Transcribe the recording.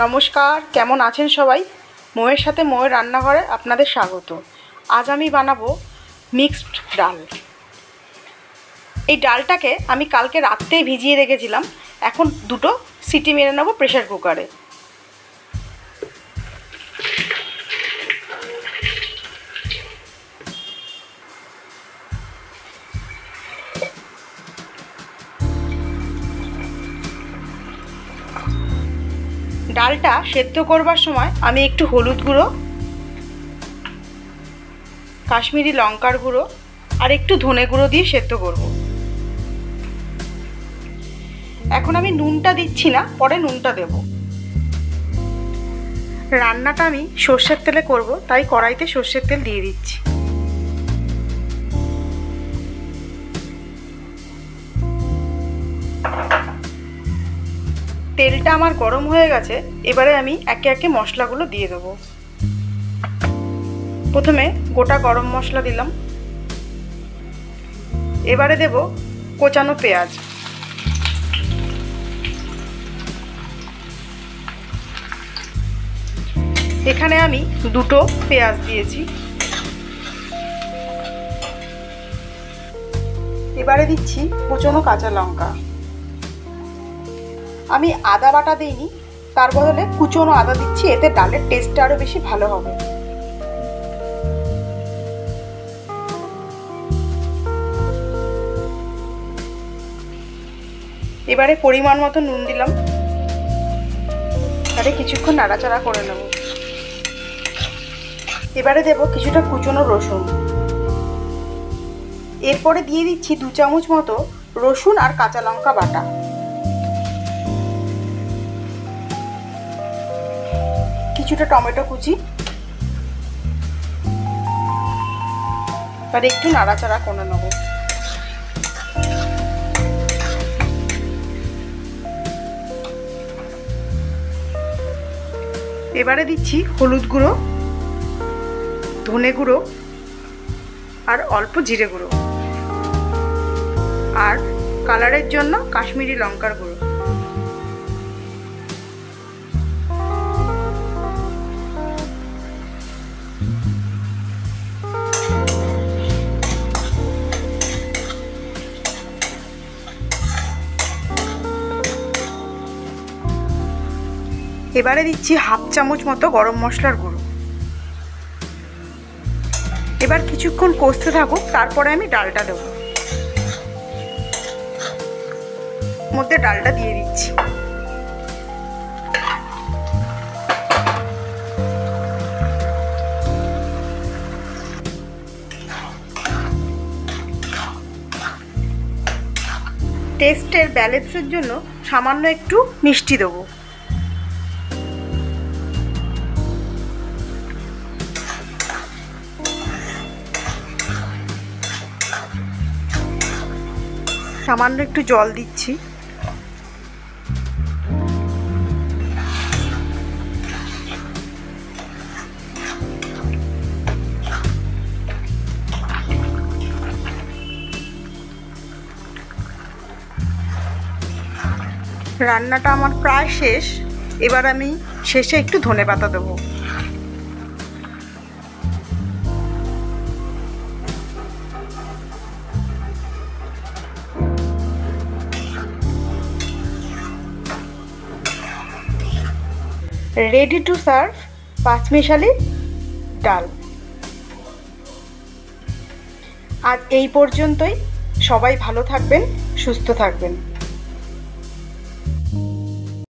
নমস্কার, কেমন আছেন সবাই? মোয়ের সাথে মোয়ের রান্নাঘরে আপনাদের স্বাগত। আজ আমি বানাবো মিক্সড ডাল। এই ডালটাকে আমি কালকে রাত্রেই ভিজিয়ে রেখেছিলাম। এখন দুটো সিটি মেরে নেব প্রেসার কুকারে। ডালটা সেদ্ধ করবার সময় আমি একটু হলুদ গুঁড়ো, কাশ্মীরি লঙ্কার গুঁড়ো আর একটু ধনে গুঁড়ো দিয়ে সেদ্ধ করব। এখন আমি নুনটা দিচ্ছি না, পরে নুনটা দেব। রান্নাটা আমি সর্ষের তেলে করব, তাই কড়াইতে সর্ষের তেল দিয়ে দিচ্ছি। তেলটা আমার গরম হয়ে গেছে, এবারে আমি একে একে মশলাগুলো দিয়ে দেবো। প্রথমে গোটা গরম মশলা দিলাম, এবারে দেব কোচানো পেঁয়াজ, এখানে আমি দুটো পেঁয়াজ দিয়েছি। এবারে দিচ্ছি কুচনো কাঁচা লঙ্কা। আমি আদা বাটা দিইনি, তার বদলে কুচনো আদা দিচ্ছি, এতে ডালের টেস্টটা আরো বেশি ভালো হবে। এবারে পরিমাণ মতো নুন দিলাম, তাহলে কিছুক্ষণ নাড়াচাড়া করে নেব। এবারে দেব কিছুটা কুচনো রসুন, এরপরে দিয়ে দিচ্ছি 2 চামচ মতো রসুন আর কাঁচা লঙ্কা বাটা। কিছুটা টমেটো কুচি, আর একটু নাড়াচাড়া করে নেব। এবারে দিচ্ছি হলুদ গুঁড়ো, ধনে গুঁড়ো আর অল্প জিরে গুঁড়ো, আর কালারের জন্য কাশ্মীরি লঙ্কার গুঁড়ো। এবারে দিচ্ছি 1/2 চামচ মতো গরম মশলার গুঁড়ো। এবার কিছুক্ষণ কষতে থাকুক, তারপরে আমি ডালটা দেবো। মধ্যে ডালটা দিয়ে দিচ্ছি। টেস্টের ব্যালেন্সের জন্য সামান্য একটু মিষ্টি দেবো। সামান্য একটু জল দিচ্ছি। রান্নাটা আমার প্রায় শেষ, এবার আমি শেষে একটু ধনেপাতা দেবো। রেডি টু সার্ভ পাঁচমিশালি ডাল। আজ এই পর্যন্তই। সবাই ভালো থাকবেন, সুস্থ থাকবেন।